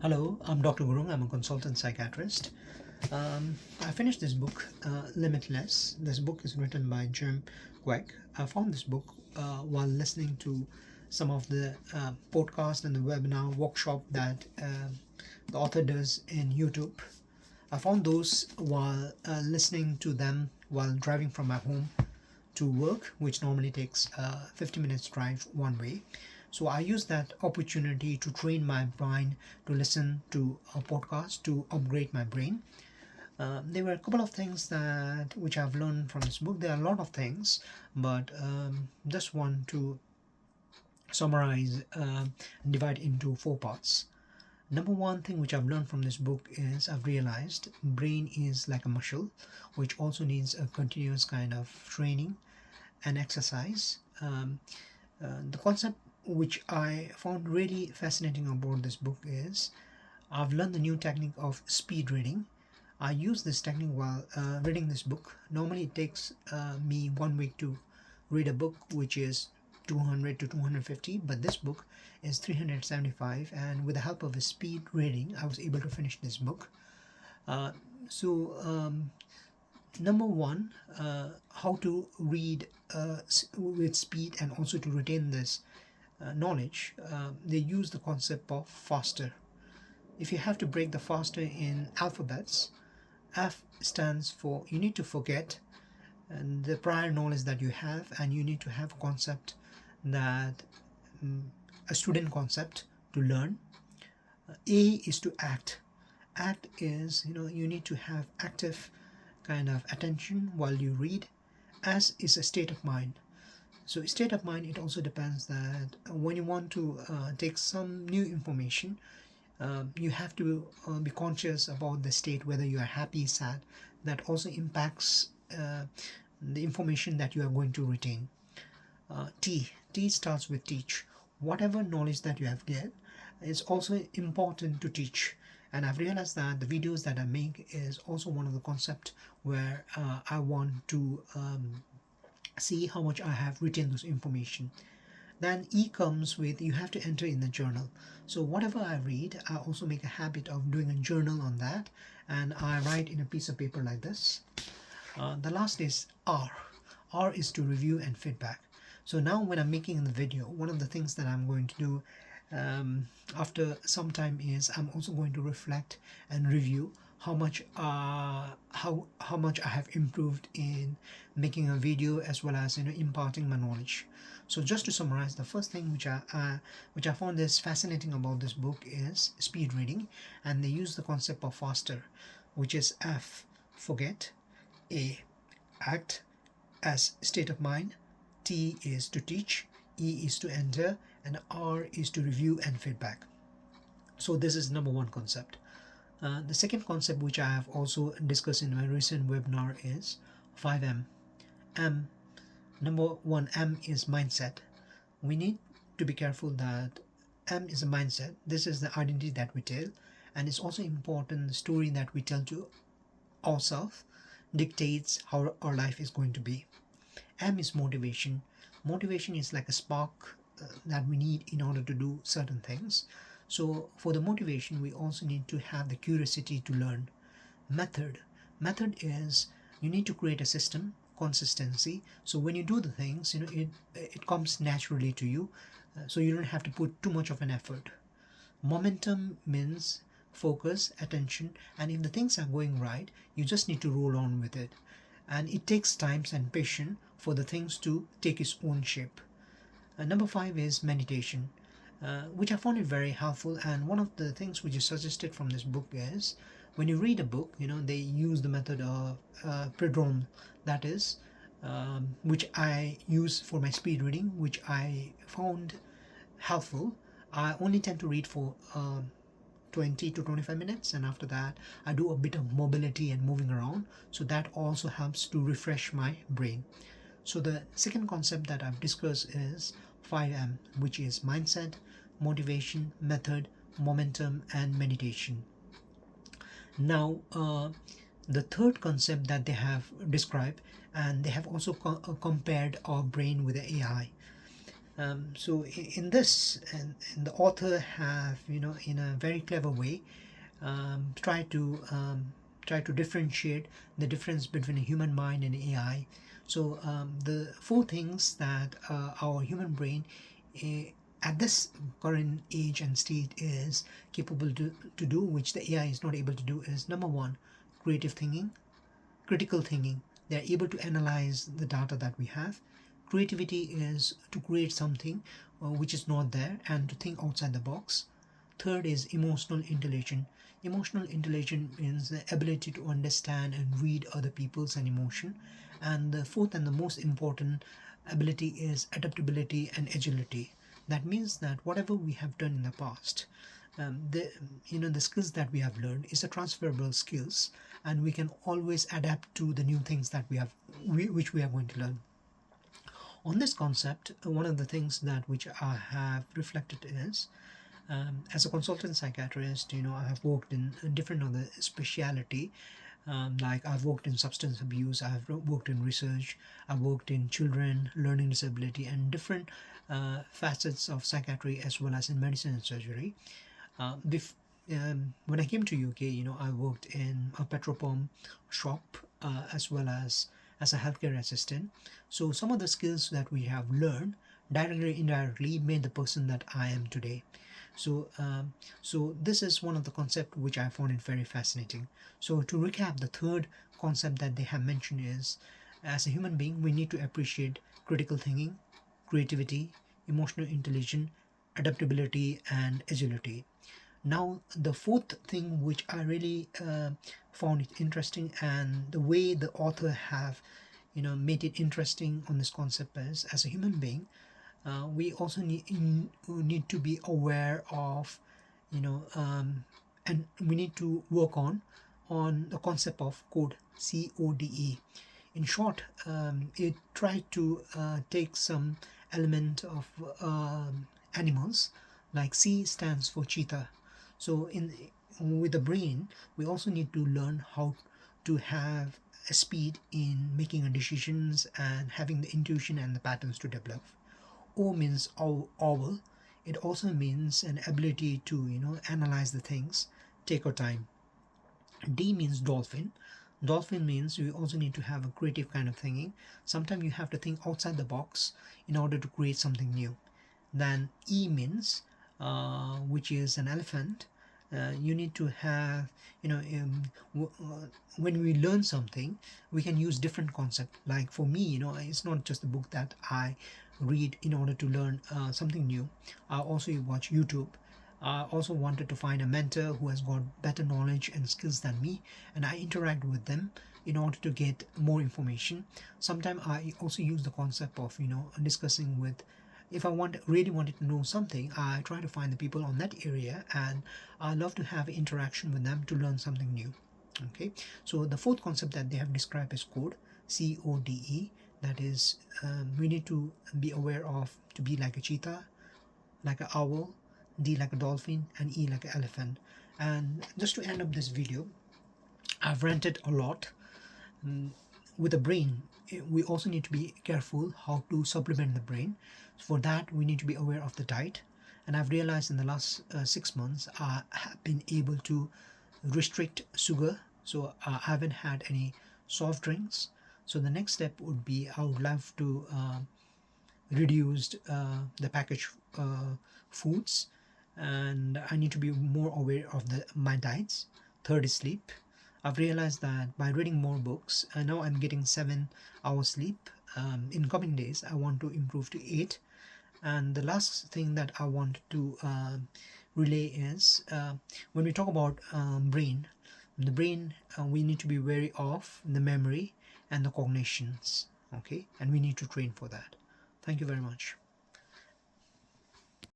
Hello, I'm Dr. Gurung. I'm a consultant psychiatrist. I finished this book, Limitless. This book is written by Kwik. I found this book while listening to some of the podcast and the webinar workshop that the author does in YouTube. I found those while listening to them while driving from my home to work, which normally takes 50 minutes drive one way. So I use that opportunity to train my brain to listen to a podcast to upgrade my brain. There were a couple of things that which I've learned from this book. There are a lot of things, but just want to summarize, divide into four parts. Number one thing which I've learned from this book is I've realized brain is like a muscle, which also needs a continuous kind of training and exercise. The concept which I found really fascinating about this book is I've learned the new technique of speed reading. I use this technique while reading this book. Normally, it takes me 1 week to read a book which is 200 to 250, but this book is 375, and with the help of a speed reading, I was able to finish this book. Uh, so, number one, how to read with speed and also to retain this knowledge. They use the concept of faster. If you have to break the faster in alphabets, F stands for you need to forget and the prior knowledge that you have, and you need to have a concept that a student concept to learn. A is to act. Act is, you need to have active kind of attention while you read. S is a state of mind. So state of mind, it also depends that when you want to take some new information, you have to be conscious about the state, whether you are happy, sad. That also impacts the information that you are going to retain. T starts with teach. Whatever knowledge that you have get, it's also important to teach. And I've realized that the videos that I make is also one of the concept where I want to see how much I have retained those information. Then E comes with you have to enter in the journal. So whatever I read, I also make a habit of doing a journal on that, and I write in a piece of paper like this. The last is R. R is to review and feedback. So now when I'm making the video, one of the things that I'm going to do after some time is I'm also going to reflect and review how much I have improved in making a video, as well as imparting my knowledge. So just to summarize, the first thing which I found is fascinating about this book is speed reading, and they use the concept of faster, which is F, forget, A, act, S, state of mind, T is to teach, E is to enter, and R is to review and feedback. So this is number one concept. The second concept which I have also discussed in my recent webinar is 5M. Number one, M is mindset. We need to be careful that M is a mindset. This is the identity that we tell, and it's also important the story that we tell to ourselves dictates how our life is going to be. M is motivation. Motivation is like a spark that we need in order to do certain things. So for the motivation, we also need to have the curiosity to learn. Method is you need to create a system, consistency. So when you do the things, it comes naturally to you, so you don't have to put too much of an effort. Momentum means focus, attention, and if the things are going right, you just need to roll on with it. And it takes time and patience for the things to take its own shape. Number 5 is meditation, which I found it very helpful. And one of the things which is suggested from this book is when you read a book, they use the method of prodrome, that is, which I use for my speed reading, which I found helpful. I only tend to read for 20 to 25 minutes, and after that I do a bit of mobility and moving around, so that also helps to refresh my brain. So the second concept that I've discussed is 5M, which is mindset, motivation, method, momentum, and meditation. Now the third concept that they have described, and they have also compared our brain with the AI. So in this, and the author have, in a very clever way, um, try to um, try to differentiate the difference between a human mind and AI. So the four things that our human brain, uh, at this current age and state, is capable to do, which the AI is not able to do, is number one, creative thinking, critical thinking. They are able to analyze the data that we have. Creativity is to create something which is not there and to think outside the box. Third is emotional intelligence. Emotional intelligence means the ability to understand and read other people's and emotion. And the fourth and the most important ability is adaptability and agility. That means that whatever we have done in the past, the the skills that we have learned is a transferable skills, and we can always adapt to the new things that which we are going to learn. On this concept, one of the things that which I have reflected is, as a consultant psychiatrist, I have worked in a different other speciality. Like I've worked in substance abuse, I've worked in research, I've worked in children, learning disability, and different facets of psychiatry as well as in medicine and surgery. When I came to UK, I worked in a petrol pump shop, as well as a healthcare assistant. So some of the skills that we have learned directly or indirectly made the person that I am today. So so this is one of the concept which I found it very fascinating. So to recap, the third concept that they have mentioned is, as a human being, we need to appreciate critical thinking, creativity, emotional intelligence, adaptability, and agility. Now, the fourth thing which I really found it interesting, and the way the author have, made it interesting on this concept is, as a human being, we also need to be aware of, you know, and we need to work on the concept of code, CODE. In short, it tried to take some element of animals, like C stands for cheetah. So in with the brain, we also need to learn how to have a speed in making decisions and having the intuition and the patterns to develop. O means owl. It also means an ability to analyze the things, take our time. D means dolphin. Dolphin means you also need to have a creative kind of thinking. Sometimes you have to think outside the box in order to create something new. Then E means, which is an elephant. You need to have, when we learn something, we can use different concept. Like for me, it's not just a book that I read in order to learn something new. I also watch YouTube. I also wanted to find a mentor who has got better knowledge and skills than me, and I interact with them in order to get more information. Sometimes I also use the concept of discussing with, if I really wanted to know something, I try to find the people on that area, and I love to have interaction with them to learn something new. Okay, so the fourth concept that they have described is code, CODE. That is, we need to be aware of to be like a cheetah, like an owl, D like a dolphin, and E like an elephant. And just to end up this video, I've ranted a lot. With the brain, we also need to be careful how to supplement the brain. For that, we need to be aware of the diet. And I've realized in the last 6 months, I have been able to restrict sugar. So I haven't had any soft drinks. So the next step would be, I would love to reduce the packaged foods, and I need to be more aware of my diets. Third is sleep. I've realized that by reading more books, now I'm getting 7 hours sleep. In coming days, I want to improve to 8. And the last thing that I want to relay is, when we talk about the brain, we need to be wary of the memory and the cognitions. Okay, and we need to train for that. Thank you very much.